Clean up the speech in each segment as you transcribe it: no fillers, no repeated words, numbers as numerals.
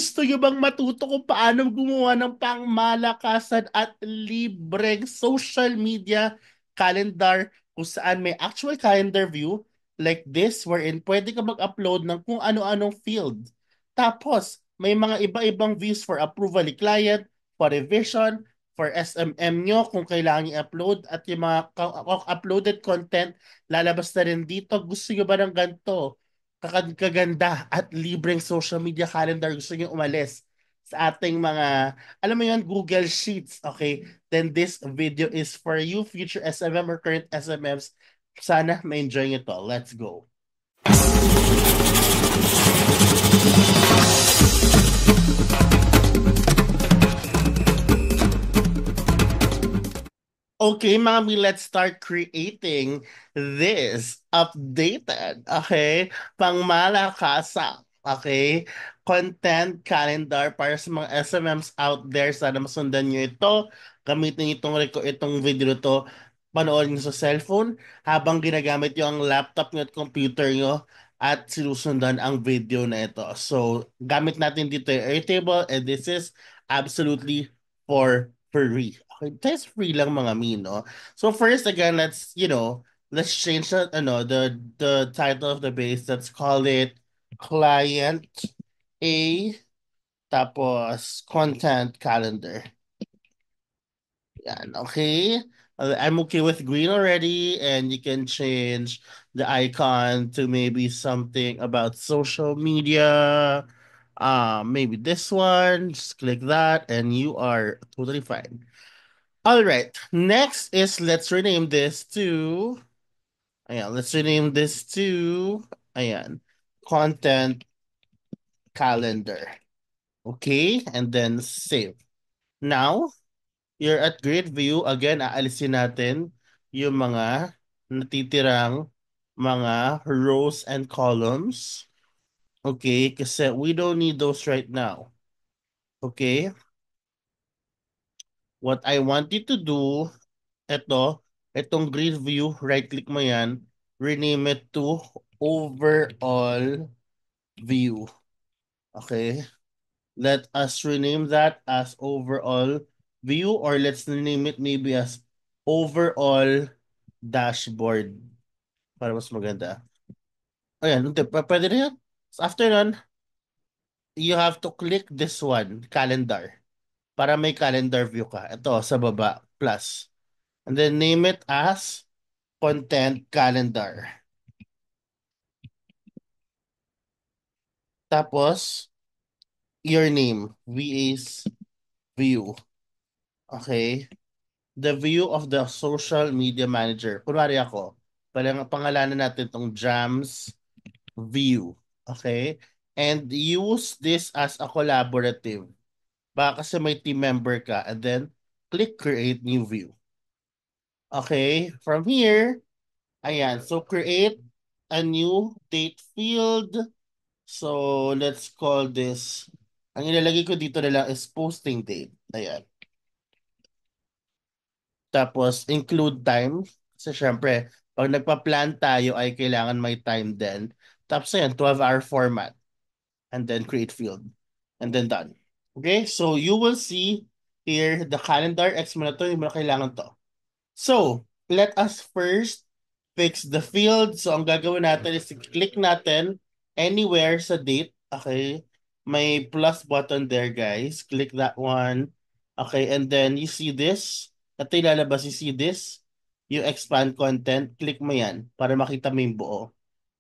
Gusto nyo bang matuto kung paano gumawa ng pangmalakasan at libreng social media calendar kung saan may actual calendar view like this wherein pwede ka mag-upload ng kung ano-anong field. Tapos, may mga iba-ibang views for approval ni client, for revision, for SMM nyo kung kailangan i-upload at yung mga uploaded content lalabas na rin dito. Gusto nyo ba ng ganito? Kaganda at libreng social media calendar, gusto niyo umalis sa ating mga, alam mo yun, Google Sheets, okay? Then this video is for you, future SMM or current SMMs. Sana ma-enjoy nyo to. Let's go. Okay, mommy, let's start creating this updated, okay, pangmalakasa, okay, content calendar para sa mga SMMs out there. Sana masundan nyo ito. Gamitin nyo itong video to. Panoorin nyo sa cellphone habang ginagamit nyo ang laptop nyo at computer nyo at sinusundan ang video na ito. So, gamit natin dito yung Airtable and this is absolutely for free. Okay, test free lang mga no? So first again, let's change the title of the base. Let's call it client A tapos content calendar. Yan, okay? I'm okay with green already, and you can change the icon to maybe something about social media. Maybe this one, just click that, and you are totally fine. All right. Next is let's rename this to ayan, content calendar. Okay, and then save. Now, you're at grid view. Again, aalisin natin yung mga natitirang mga rows and columns. Okay, kasi we don't need those right now. Okay? What I want you to do, ito, itong grid view, right-click mo yan, rename it to overall view. Okay? Let us rename that as overall view or let's rename it maybe as overall dashboard para mas maganda. Ayan, hindi, pwede na yan. So after nun, you have to click this one, calendar, para may calendar view ka. Ito, sa baba, plus. And then name it as content calendar. Tapos, your name, VA's view. Okay? The view of the social media manager. Kunwari ako, pangalanan natin tong Jams view. Okay? And use this as a collaborative. Baka kasi may team member ka and then click create new view. Okay? From here, ayan. So create a new date field. So let's call this, ang ilalagay ko dito na lang is posting date. Ayan. Tapos include time. Kasi syempre, pag nagpa-plan tayo ay kailangan may time din. Tapos ayan, 12-hour format. And then create field. And then done. Okay, so you will see here the calendar. X mo na to, yung mga kailangan to. So, let us first fix the field. So, ang gagawin natin is click natin anywhere sa date. Okay? May plus button there, guys. Click that one. Okay, and then you see this. Ito yung lalabas, you see this. Yung expand content, click mo yan para makita mo yung buo.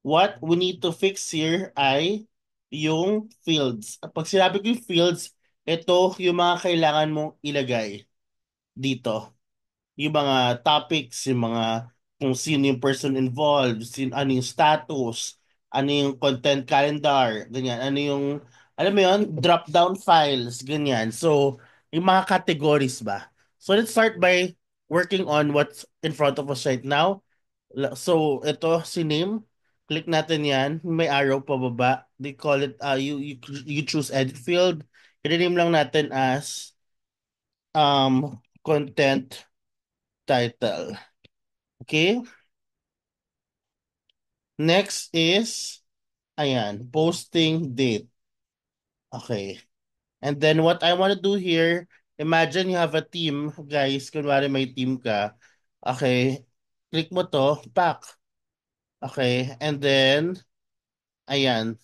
What we need to fix here ay yung fields. Pag sinabi ko yung fields, ito yung mga kailangan mong ilagay dito, yung mga topics, yung mga kung sino yung person involved, ano yung status, ano yung content calendar, ganyan, ano yung, alam mo yun, drop down files, ganyan. So, yung mga categories ba? So, let's start by working on what's in front of us right now. So, ito si name. Click natin yan. May arrow pababa. They call it, you choose edit field. I-rename lang natin as content title. Okay? Next is, ayan, posting date. Okay. And then what I want to do here, imagine you have a team, guys. Kunwari may team ka. Okay. Click mo to, pack. Okay. And then, ayan.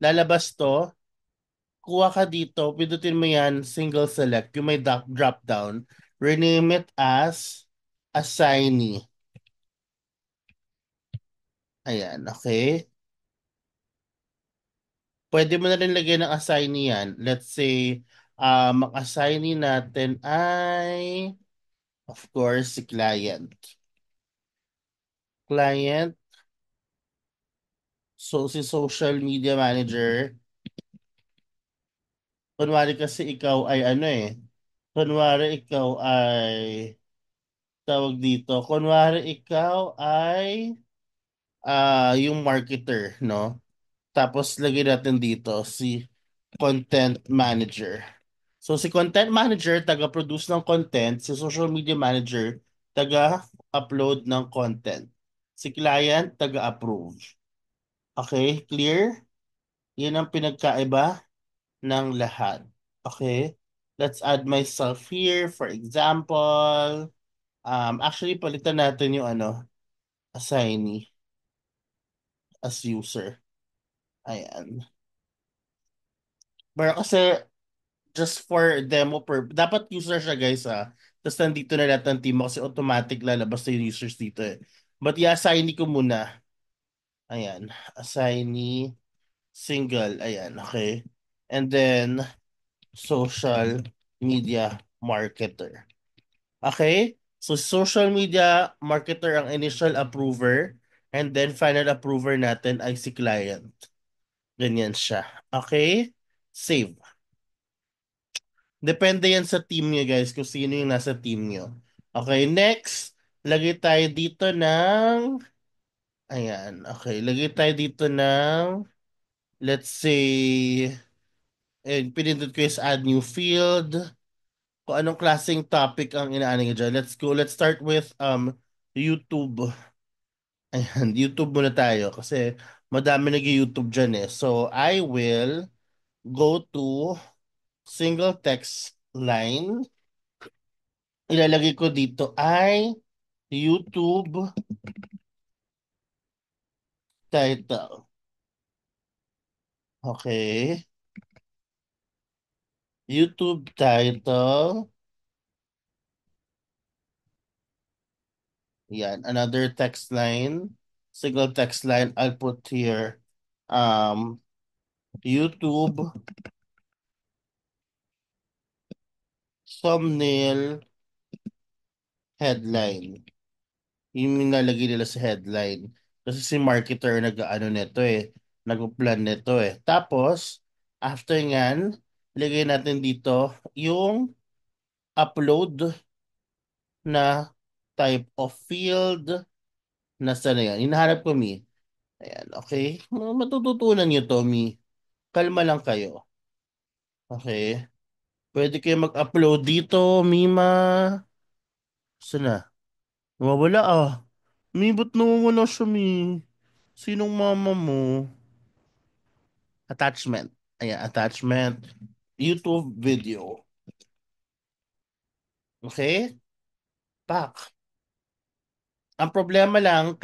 Lalabas to. Kuha ka dito. Pindutin mo yan, single select. Yung may drop down. Rename it as assignee. Ayan. Okay. Pwede mo na rin lagyan ng assignee yan. Let's say, ang assignee natin ay, of course, si client. Client. So, si social media manager, kunwari kasi ikaw ay ano eh, kunwari ikaw ay, tawag dito, kunwari ikaw ay yung marketer, no? Tapos lagyan natin dito si content manager. So, si content manager, taga-produce ng content. Si social media manager, taga-upload ng content. Si client, taga-approve. Okay, clear? Yan ang pinagkaiba ng lahat. Okay? Let's add myself here. For example, actually, palitan natin yung ano, assignee as user. Ayan. Pero kasi, just for demo dapat user siya guys Tapos nandito na lahat ng team mo kasi automatic lalabas na yung users dito eh. But i-assignee ko muna. Ayan. Assignee single. Ayan. Okay. And then, social media marketer. Okay? So, social media marketer ang initial approver and then final approver natin ay si client. Ganyan siya. Okay? Save. Depende yan sa team nyo guys kung sino yung nasa team nyo. Okay, next. Lagay tayo dito ng ayan. Okay, lagay tayo dito ng let's say pinindot ko is add new field. Kung anong klaseng topic ang inaano nyo dyan. Let's go. Let's start with YouTube. Ayan, YouTube muna tayo kasi madami nag-YouTube dyan eh. So, I will go to single text line. Ilalagay ko dito ay YouTube title. Okay. YouTube title. Yan. Another text line. Single text line. I'll put here um, YouTube thumbnail headline. Yung nilalagay nila sa headline. Kasi si marketer nag-ano nito eh. Nag-plan nito eh. Tapos, after nyan, ilagay natin dito yung upload na type of field. Nasa na yan? Hinahanap ko, Mi. Ayan, okay? Matututunan nyo to, Mi. Kalma lang kayo. Okay? Pwede kayo mag-upload dito, Mima. Saan na? Nawawala ah. Mi, ba't nawawala siya, Mi? Sinong mama mo? Attachment. Ayan, attachment. YouTube video. Okay? Back. Ang problema lang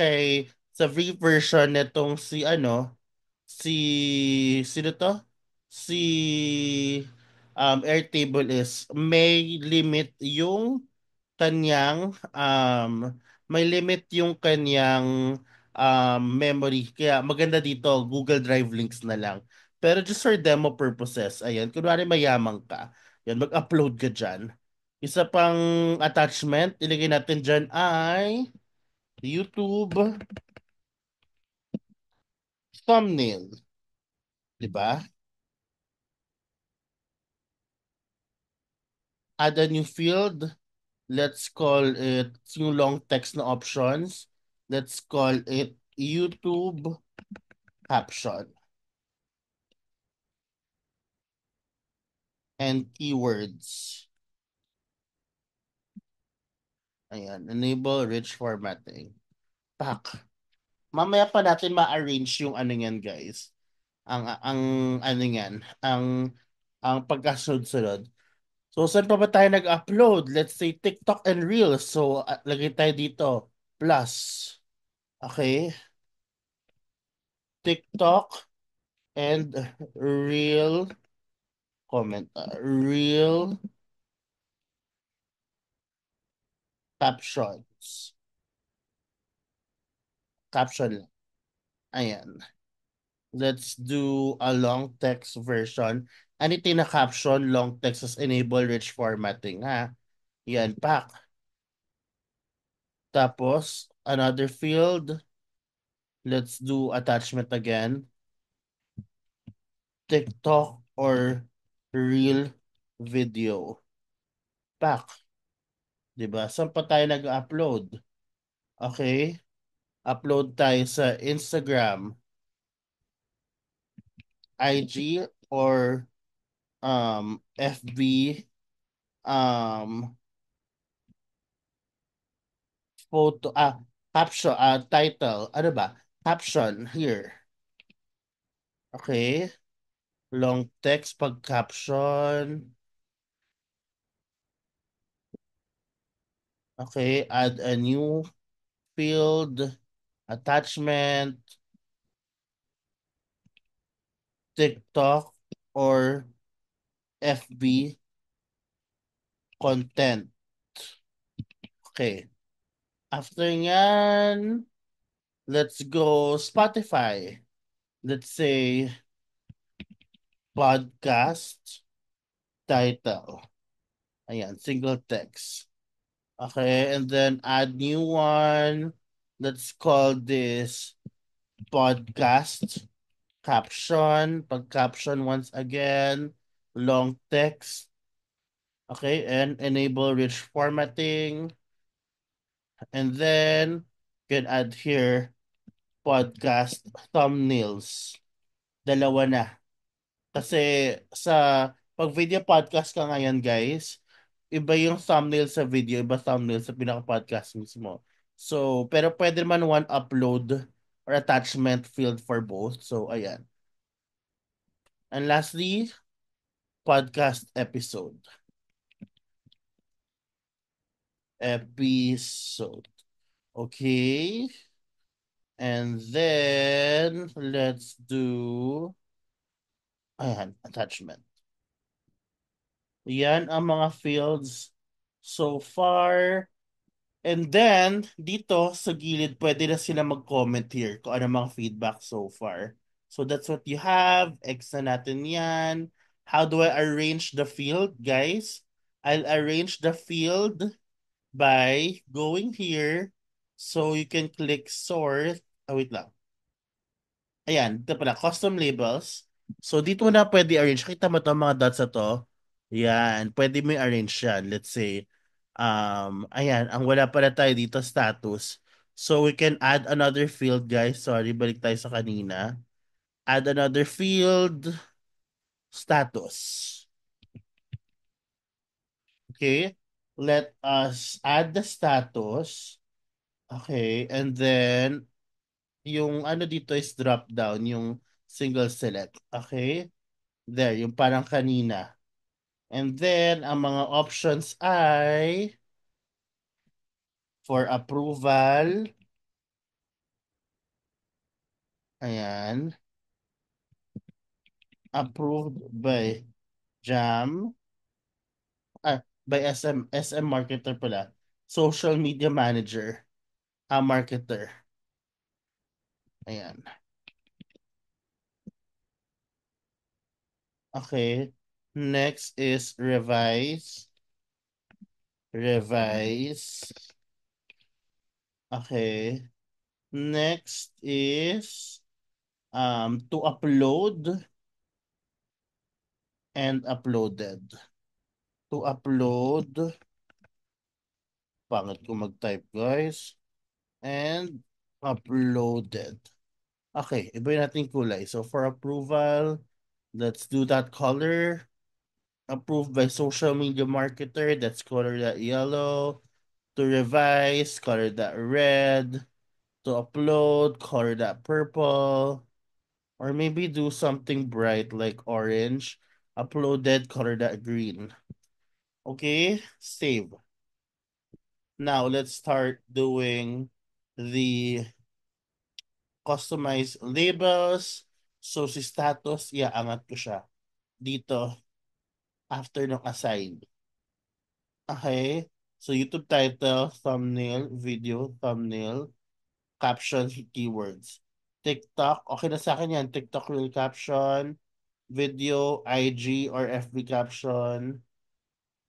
sa free version nitong si ano, si sino to? Si Airtable is may limit yung kanyang may limit yung kanyang memory. Kaya maganda dito, Google Drive links na lang. Pero just for demo purposes, ayan, kunwari mayaman ka, yan, mag-upload ka dyan. Isa pang attachment, ilagay natin dyan ay YouTube thumbnail. Di ba? Add a new field. Let's call it yung long text na options. Let's call it YouTube caption and keywords. Ayan, enable rich formatting. Pak. Mamaya pa natin ma-arrange yung ano yan, guys. Ang ano yan, ang ang pagkasunod-sunod. So, saan pa ba tayo nag-upload? Let's say TikTok and Reels. So, lagay tayo dito. Plus. Okay? TikTok and Reel comment. Reel captions. Caption lang. Ayan. Let's do a long text version. Anything na caption, long text is enable rich formatting, ha? Yan, pak. Tapos, another field. Let's do attachment again. TikTok or Reel video. Pak. 'Di ba? Saan pa tayo nag-upload? Okay? Upload tayo sa Instagram, IG, or FB, um photo, caption, title, ano ba? Caption here. Okay? Long text pag caption. Okay, add a new field, attachment, TikTok or FB content. Okay. After nyan, let's go Spotify. Let's say podcast title. Ayan, single text. Okay, and then add new one. Let's call this podcast caption. Pag caption once again, long text. Okay, and enable rich formatting. And then can add here podcast thumbnails. Dalawa na. Kasi sa pag video podcast ka ngayon, guys, iba yung thumbnail sa video, iba thumbnail sa pinaka-podcast mismo. So, pero pwede naman one upload or attachment field for both. So, ayan. And lastly, podcast episode. Episode. Okay. And then, let's do, ayan, attachment. Yan ang mga fields so far. And then, dito sa gilid, pwede na sila mag-comment here kung ano mga feedback so far. So that's what you have. X na natin yan. How do I arrange the field, guys? I'll arrange the field by going here. So you can click sort. Wait lang. Ayan, ito pala, custom labels. So dito mo na pwede arrange. Kita mo to mga dots na to. Yan, pwede mo i-arrange yan. Let's say, ayan, ang wala pala tayo dito, status. So we can add another field, guys. Sorry, balik tayo sa kanina. Add another field, status. Okay, let us add the status. Okay, and then yung ano dito is drop down, yung single select. Okay, there, yung parang kanina. And then, ang mga options ay for approval. Ayan. Approved by Jam. By SM Marketer pala. Social Media Manager. Marketer. Ayan. Okay. Next is revise. Revise. Okay. Next is to upload and uploaded. To upload. Pangit ko mag-type, guys. And uploaded. Okay, iba natin kulay. So for approval, let's do that color. Approved by social media marketer, that's color that yellow. To revise, color that red. To upload, color that purple. Or maybe do something bright like orange. Uploaded, color that green. Okay, save. Now let's start doing the customize labels. So si status, iaangat ko siya dito after ng assign. Okay? So YouTube title, thumbnail, video, thumbnail, caption, keywords. TikTok, okay na sa akin yan. TikTok reel caption, video, IG or FB caption,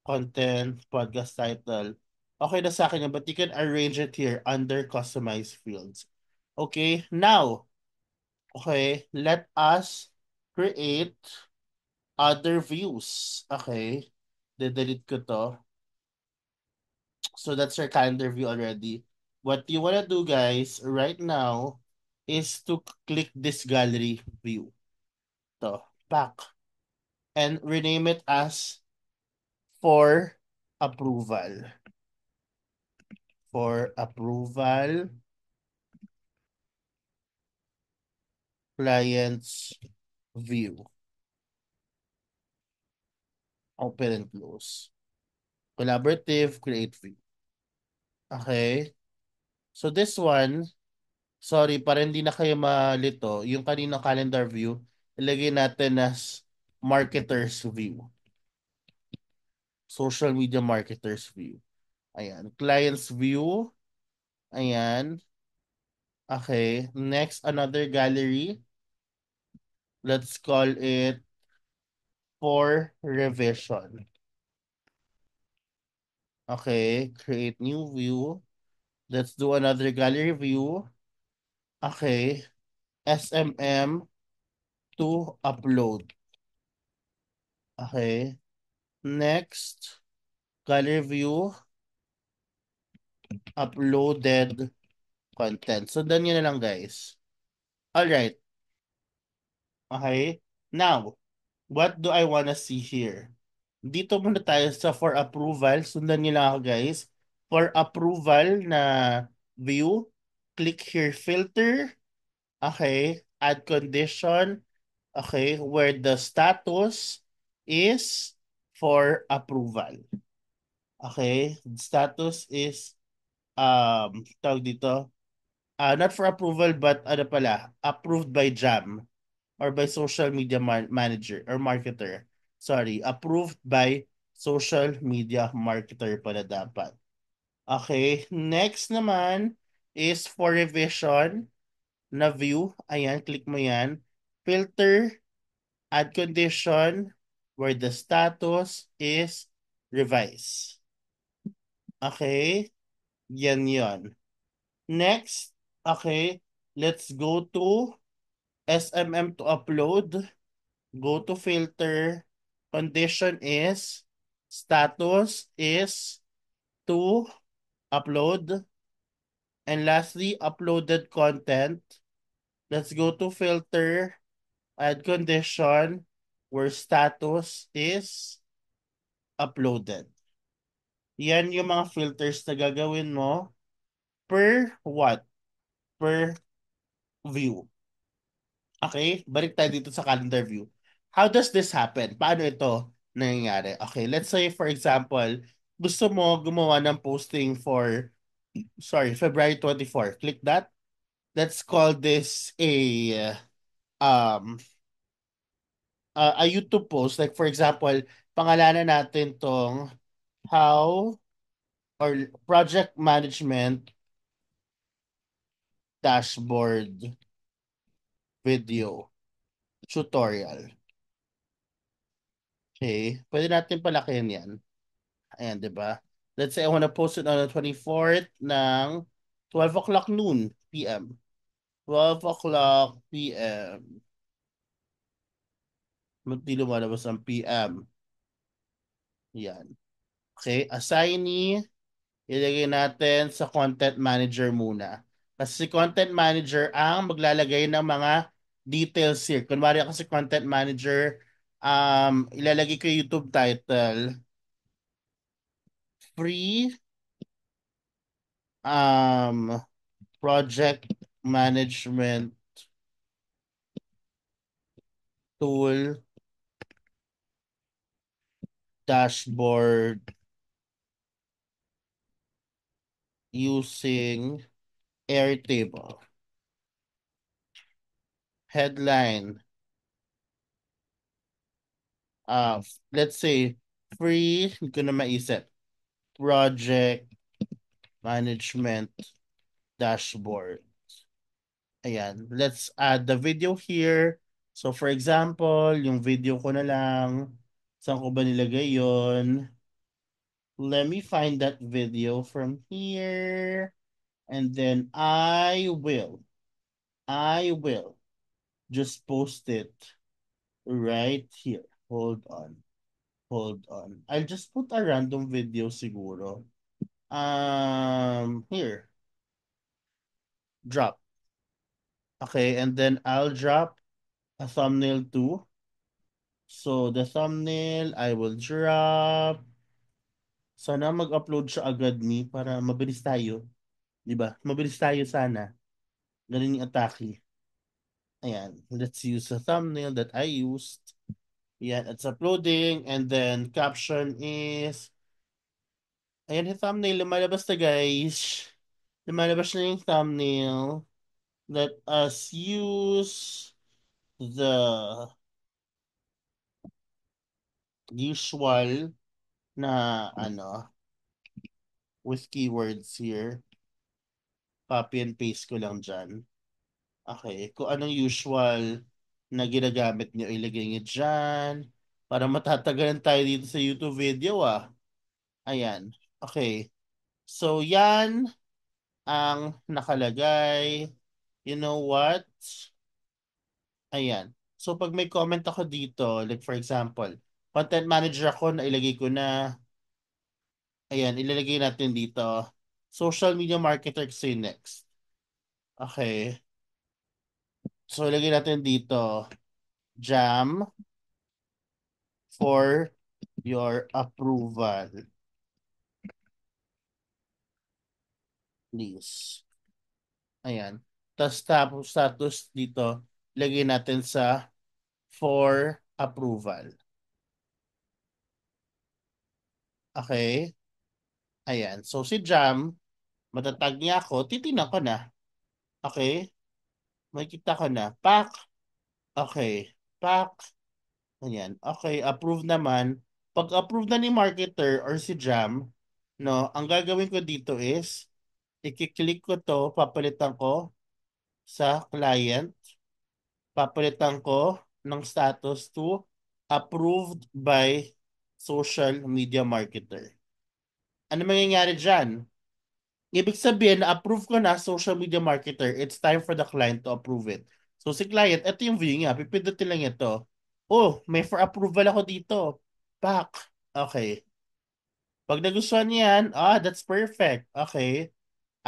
content, podcast title. Okay na sa akin yan, but you can arrange it here under customized fields. Okay, now, okay, let us create other views. Okay, delete ko to. So that's your calendar view already. What you wanna do, guys, right now is to click this gallery view. To back and rename it as for approval. For approval, clients view. Open and close. Collaborative, create view. Okay. So this one, sorry, para hindi na kayo malito, yung kaninang calendar view, ilagay natin as marketer's view. Social media marketer's view. Ayan. Client's view. Ayan. Okay. Next, another gallery. Let's call it for revision. Okay. Create new view. Let's do another gallery view. Okay. SMM to upload. Okay. Next, gallery view, uploaded content. So, dan yun na lang, guys. Alright. Okay. Now, what do I wanna see here? Dito muna tayo sa for approval. Sundan niyo lang ako, guys. For approval na view, click here filter. Okay. Add condition. Okay. Where the status is for approval. Okay. Status is tawag dito, not for approval but ano pala, approved by Jam or by social media manager or marketer. Sorry, approved by social media marketer pala dapat. Okay, next naman is for revision na view. Ayan, click mo yan. Filter, add condition where the status is revise. Okay, yan yon. Next, okay, let's go to SMM to upload. Go to filter. Condition is status is to upload. And lastly, uploaded content. Let's go to filter. Add condition where status is uploaded. Yan yung mga filters na gagawin mo per what? Per view. Okay, balik tayo dito sa calendar view. How does this happen? Paano ito nangyayari? Okay, let's say for example, gusto mo gumawa ng posting for, sorry, February 24. Click that. Let's call this um a YouTube post. Like for example, pangalanan natin tong how or project management dashboard video tutorial. Okay, pwede natin palakihin yan. Ayan, di ba? Let's say I want to post it on the 24th ng 12 o'clock noon PM. 12 o'clock PM. Di lumalabas ang PM. Yan. Okay, assignee, ilagay natin sa content manager muna. Kasi si content manager ang maglalagay ng mga details here. Kunwari ako si content manager, ilalagay ko yung YouTube title, free um project management tool dashboard using Airtable. Headline, let's say, free, hindi ko na maisip. Project management dashboard. Ayan, let's add the video here. So for example, yung video ko na lang. Saan ko ba nilagay yun? Let me find that video from here. And then I will just post it right here. Hold on. Hold on. I'll just put a random video siguro. Here. Drop. Okay, and then I'll drop a thumbnail too. So the thumbnail, I will drop. Sana mag-upload siya agad ni para mabilis tayo. Di ba? Mabilis tayo sana. Ganun yung atake. Ayan. Let's use the thumbnail that I used. Ayan, it's uploading. And then caption is, ayan yung thumbnail. Lumalabas na guys. Lumalabas na yung thumbnail. Let us use the usual na ano with keywords here. Copy and paste ko lang dyan. Okay, kung anong usual na ginagamit nyo, ilagay nyo dyan. Para matatagalan tayo dito sa YouTube video Ayan. Okay. So, yan ang nakalagay. You know what? Ayan. So, pag may comment ako dito, like for example, content manager ako na ilagay ko na, ayan, ilalagay natin dito. Social media marketer kasi yung next. Okay. So, ilagay natin dito, jam for your approval, please. Ayan. Tapos status dito, lagay natin sa for approval. Okay? Ayan. So si Jam, matatag niya ako, titignan ko na. Okay? Makikita ko na. Pack. Okay. Pack. Ayan. Okay. Approve naman. Pag approve na ni marketer or si Jam, no, ang gagawin ko dito is, i-click ko to, papalitan ko sa client, papalitan ko ng status to approved by social media marketer. Ano mangyayari dyan? Ibig sabihin, na-approve ko na social media marketer, it's time for the client to approve it. So si client, ito yung view niya, pipindutin lang ito. Oh, may for approval ako dito. Back. Okay. Pag nagustuhan niya yan, that's perfect. Okay.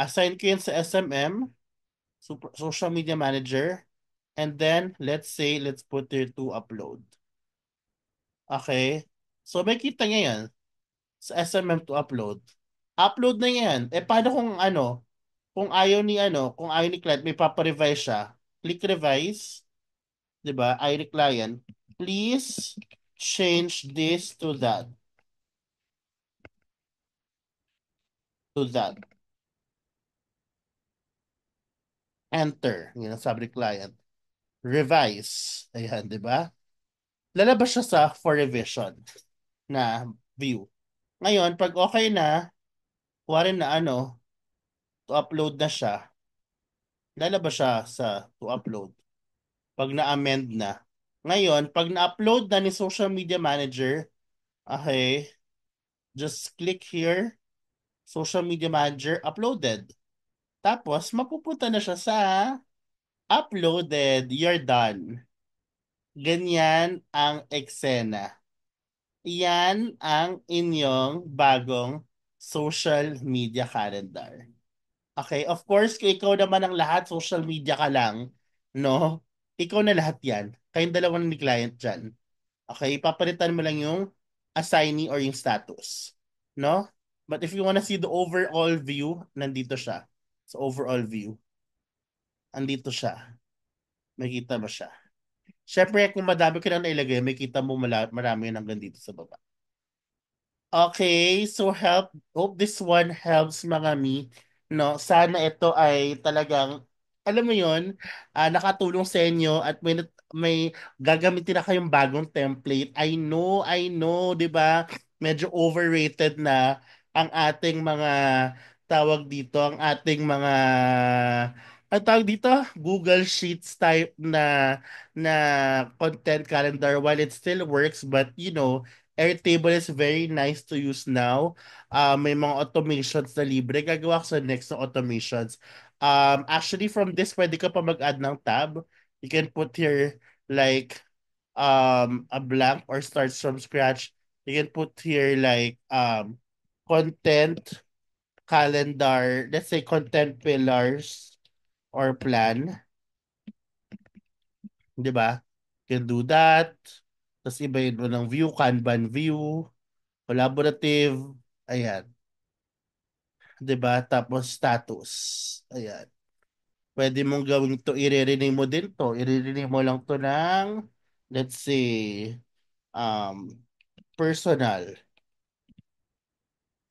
Assign ko yan sa SMM, social media manager. And then, let's say, let's put here to upload. Okay? So, may kita niya yan sa SMM to upload. Upload na yan. Paano kung ano, kung ayaw ni client, may paparevise siya. Click revise, di ba? Ayaw ni client. Please change this to that. To that. Enter. Yun ang sabi ni client. Revise. Ayan, di ba? Lalabas siya sa for revision na view. Ngayon, pag okay na, kuwari na to upload na siya, lalabas siya sa to upload. Pag na-amend na. Ngayon, pag na-upload na ni social media manager, okay, just click here, social media manager, uploaded. Tapos, mapupunta na siya sa uploaded. You're done. Ganyan ang eksena. Yan ang inyong bagong social media calendar. Okay, of course, kung ikaw naman ang lahat, social media ka lang, no? Ikaw na lahat yan. Kayong dalawa ni client dyan. Okay, papalitan mo lang yung assignee or yung status. No? But if you wanna see the overall view, nandito siya. Sa overall view, andito siya. Makita mo siya. Syempre, kung madami ka na nailagay, may kita mo marami yun hanggang dito sa baba. Okay, so hope this one helps mga mi. No, sana ito ay talagang alam mo 'yon, nakatulong sa inyo at may gagamitin na kayong bagong template. I know, 'di ba? Medyo overrated na ang ating mga tawag dito, ang ating mga ang tawag dito, Google Sheets type na content calendar while it still works, but Airtable is very nice to use now. May mga automations na libre. Gagawa ko sa next na automations. Actually, from this, pwede ka pa mag-add ng tab. You can put here like a blank or starts from scratch. You can put here like content, calendar, let's say content pillars or plan. Di ba? You can do that. Tapos ibahin mo ng view, Kanban view, collaborative, ayan. 'Di ba? Tapos status. Ayan. Pwede mong gawin to, i-rename mo din to. I-rename mo lang to ng, let's say, um, personal.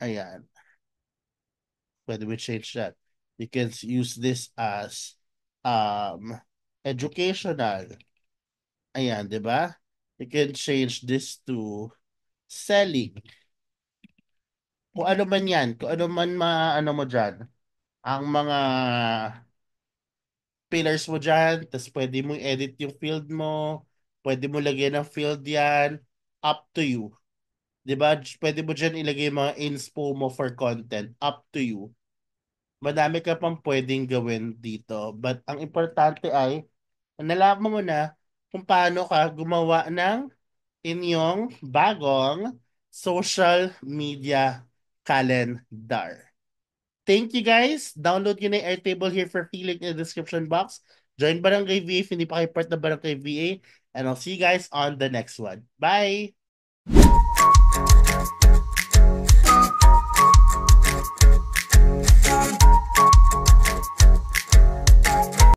Ayan. Pwede mo change that. You can use this as um, educational. Ayan, 'di ba? You can change this to selling. Kung ano man yan, kung ano man ano mo dyan, ang mga pillars mo dyan, tapos pwede mo edit yung field mo, pwede mo lagyan ng field yan, up to you. 'Di ba? Pwede mo dyan ilagay yung mga inspo mo for content, up to you. Madami ka pang pwedeng gawin dito. But ang importante ay, nalaman mo na kung paano ka gumawa ng inyong bagong social media calendar. Thank you guys. Download nyo na yung Airtable here for free, link in the description box. Join Barangay VA if hindi pa kayo part ng Barangay VA. And I'll see you guys on the next one. Bye!